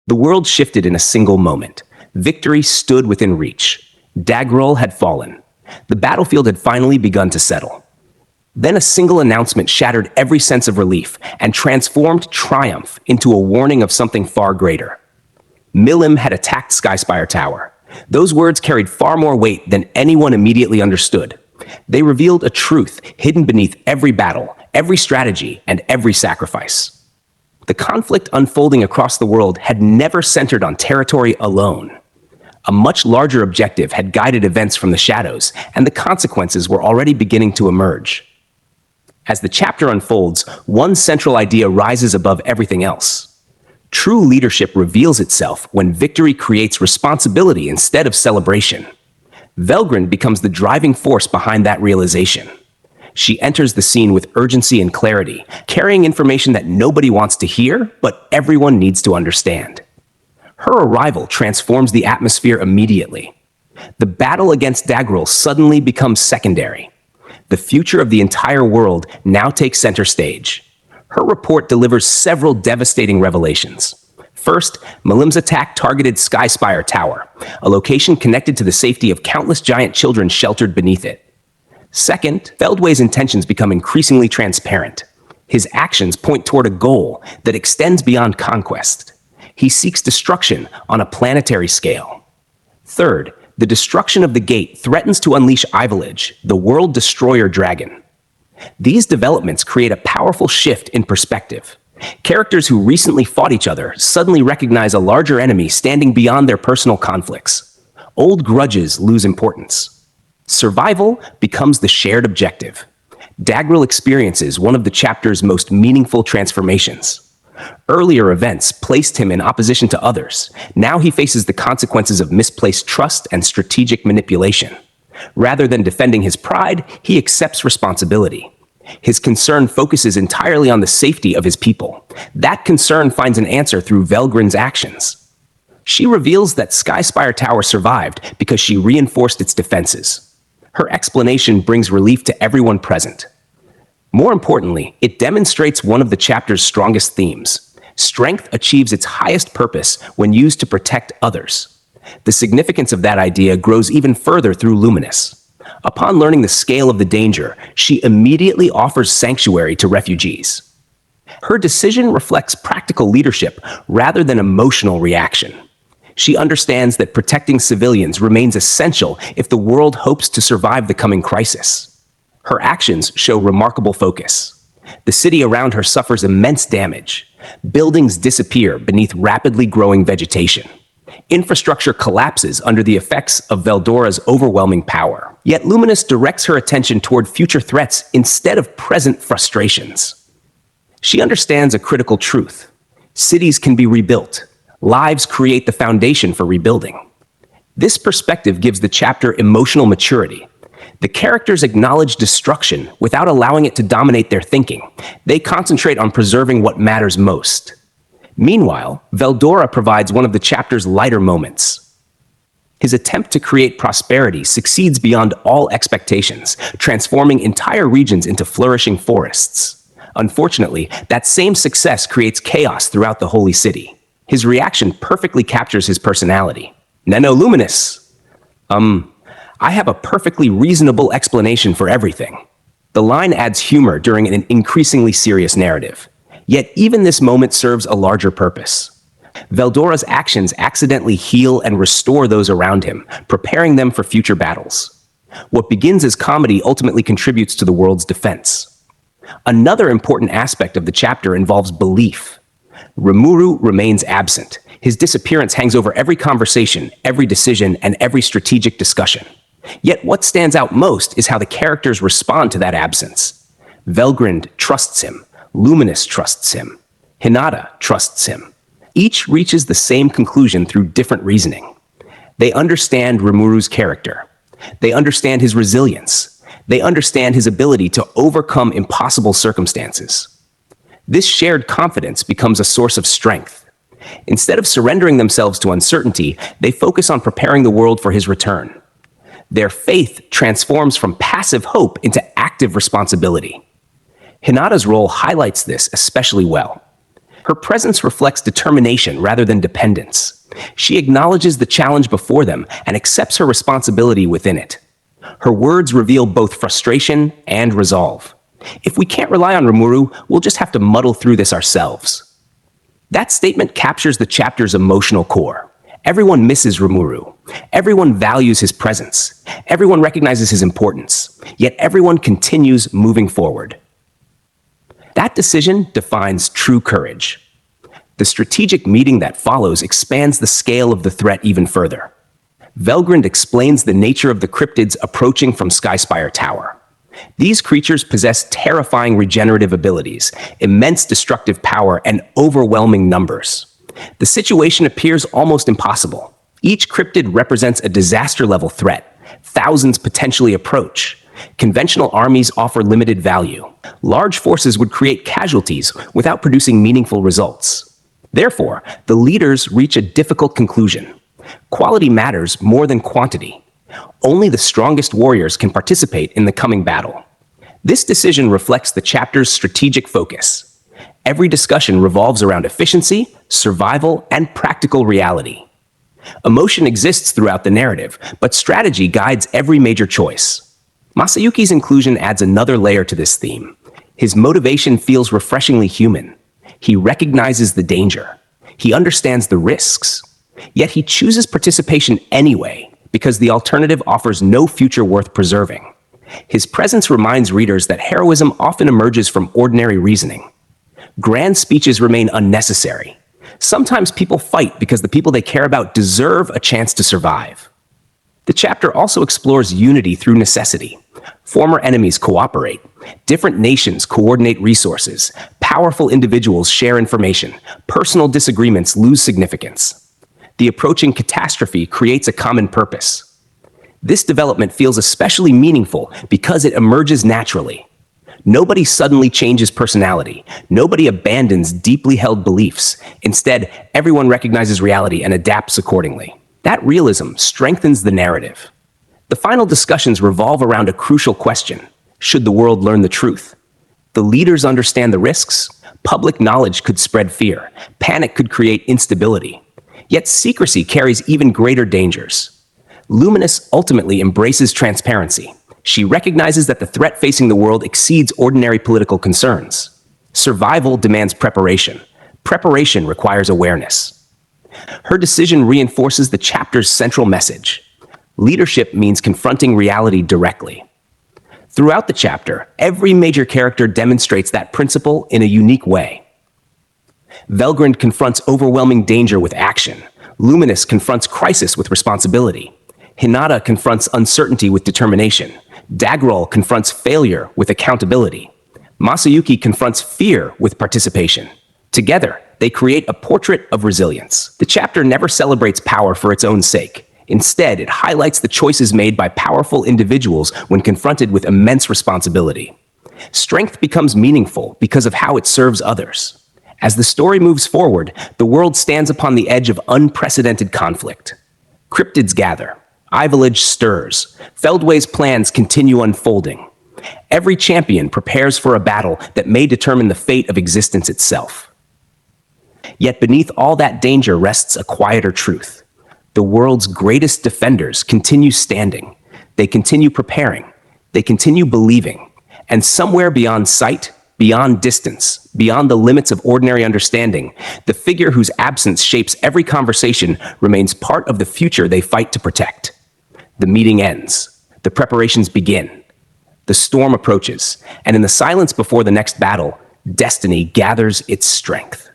The world shifted in a single moment. Victory stood within reach. Dagrol had fallen. The battlefield had finally begun to settle. Then a single announcement shattered every sense of relief and transformed triumph into a warning of something far greater. Milim had attacked Skyspire Tower. Those words carried far more weight than anyone immediately understood. They revealed a truth hidden beneath every battle, every strategy, and every sacrifice. The conflict unfolding across the world had never centered on territory alone. A much larger objective had guided events from the shadows, and the consequences were already beginning to emerge. As the chapter unfolds, one central idea rises above everything else. True leadership reveals itself when victory creates responsibility instead of celebration. Velgrynd becomes the driving force behind that realization. She enters the scene with urgency and clarity, carrying information that nobody wants to hear, but everyone needs to understand. Her arrival transforms the atmosphere immediately. The battle against Dagrol suddenly becomes secondary. The future of the entire world now takes center stage. Her report delivers several devastating revelations. First, Milim's attack targeted Skyspire Tower, a location connected to the safety of countless giant children sheltered beneath it. Second, Feldway's intentions become increasingly transparent. His actions point toward a goal that extends beyond conquest. He seeks destruction on a planetary scale. Third, the destruction of the gate threatens to unleash Ivolage, the world destroyer dragon. These developments create a powerful shift in perspective. Characters who recently fought each other suddenly recognize a larger enemy standing beyond their personal conflicts. Old grudges lose importance. Survival becomes the shared objective. Dagrol experiences one of the chapter's most meaningful transformations. Earlier events placed him in opposition to others. Now he faces the consequences of misplaced trust and strategic manipulation. Rather than defending his pride, he accepts responsibility. His concern focuses entirely on the safety of his people. That concern finds an answer through Velgrynd's actions. She reveals that Skyspire Tower survived because she reinforced its defenses. Her explanation brings relief to everyone present. More importantly, it demonstrates one of the chapter's strongest themes. Strength achieves its highest purpose when used to protect others. The significance of that idea grows even further through Luminous. Upon learning the scale of the danger, she immediately offers sanctuary to refugees. Her decision reflects practical leadership rather than emotional reaction. She understands that protecting civilians remains essential if the world hopes to survive the coming crisis. Her actions show remarkable focus. The city around her suffers immense damage. Buildings disappear beneath rapidly growing vegetation. Infrastructure collapses under the effects of Veldora's overwhelming power. Yet Luminous directs her attention toward future threats instead of present frustrations. She understands a critical truth. Cities can be rebuilt. Lives create the foundation for rebuilding. This perspective gives the chapter emotional maturity. The characters acknowledge destruction without allowing it to dominate their thinking. They concentrate on preserving what matters most. Meanwhile, Veldora provides one of the chapter's lighter moments. His attempt to create prosperity succeeds beyond all expectations, transforming entire regions into flourishing forests. Unfortunately, that same success creates chaos throughout the Holy City. His reaction perfectly captures his personality. Nano Luminous. I have a perfectly reasonable explanation for everything. The line adds humor during an increasingly serious narrative. Yet even this moment serves a larger purpose. Veldora's actions accidentally heal and restore those around him, preparing them for future battles. What begins as comedy ultimately contributes to the world's defense. Another important aspect of the chapter involves belief. Rimuru remains absent. His disappearance hangs over every conversation, every decision, and every strategic discussion. Yet what stands out most is how the characters respond to that absence. Velgrynd trusts him. Luminous trusts him. Hinata trusts him. Each reaches the same conclusion through different reasoning. They understand Rimuru's character. They understand his resilience. They understand his ability to overcome impossible circumstances. This shared confidence becomes a source of strength. Instead of surrendering themselves to uncertainty, they focus on preparing the world for his return. Their faith transforms from passive hope into active responsibility. Hinata's role highlights this especially well. Her presence reflects determination rather than dependence. She acknowledges the challenge before them and accepts her responsibility within it. Her words reveal both frustration and resolve. If we can't rely on Rimuru, we'll just have to muddle through this ourselves. That statement captures the chapter's emotional core. Everyone misses Rimuru. Everyone values his presence. Everyone recognizes his importance. Yet everyone continues moving forward. That decision defines true courage. The strategic meeting that follows expands the scale of the threat even further. Velgrynd explains the nature of the cryptids approaching from Skyspire Tower. These creatures possess terrifying regenerative abilities, immense destructive power, and overwhelming numbers. The situation appears almost impossible. Each cryptid represents a disaster-level threat. Thousands potentially approach. Conventional armies offer limited value. Large forces would create casualties without producing meaningful results. Therefore, the leaders reach a difficult conclusion. Quality matters more than quantity. Only the strongest warriors can participate in the coming battle. This decision reflects the chapter's strategic focus. Every discussion revolves around efficiency, survival, and practical reality. Emotion exists throughout the narrative, but strategy guides every major choice. Masayuki's inclusion adds another layer to this theme. His motivation feels refreshingly human. He recognizes the danger. He understands the risks. Yet he chooses participation anyway, because the alternative offers no future worth preserving. His presence reminds readers that heroism often emerges from ordinary reasoning. Grand speeches remain unnecessary. Sometimes people fight because the people they care about deserve a chance to survive. The chapter also explores unity through necessity. Former enemies cooperate. Different nations coordinate resources. Powerful individuals share information. Personal disagreements lose significance. The approaching catastrophe creates a common purpose. This development feels especially meaningful because it emerges naturally. Nobody suddenly changes personality. Nobody abandons deeply held beliefs. Instead, everyone recognizes reality and adapts accordingly. That realism strengthens the narrative. The final discussions revolve around a crucial question. Should the world learn the truth? The leaders understand the risks. Public knowledge could spread fear. Panic could create instability. Yet secrecy carries even greater dangers. Luminous ultimately embraces transparency. She recognizes that the threat facing the world exceeds ordinary political concerns. Survival demands preparation. Preparation requires awareness. Her decision reinforces the chapter's central message. Leadership means confronting reality directly. Throughout the chapter, every major character demonstrates that principle in a unique way. Velgrynd confronts overwhelming danger with action. Luminous confronts crisis with responsibility. Hinata confronts uncertainty with determination. Dagrol confronts failure with accountability. Masayuki confronts fear with participation. Together, they create a portrait of resilience. The chapter never celebrates power for its own sake. Instead, it highlights the choices made by powerful individuals when confronted with immense responsibility. Strength becomes meaningful because of how it serves others. As the story moves forward, the world stands upon the edge of unprecedented conflict. Cryptids gather. Ivolage stirs. Feldway's plans continue unfolding. Every champion prepares for a battle that may determine the fate of existence itself. Yet beneath all that danger rests a quieter truth. The world's greatest defenders continue standing. They continue preparing. They continue believing. And somewhere beyond sight, beyond distance, beyond the limits of ordinary understanding, the figure whose absence shapes every conversation remains part of the future they fight to protect. The meeting ends. The preparations begin. The storm approaches, and in the silence before the next battle, destiny gathers its strength.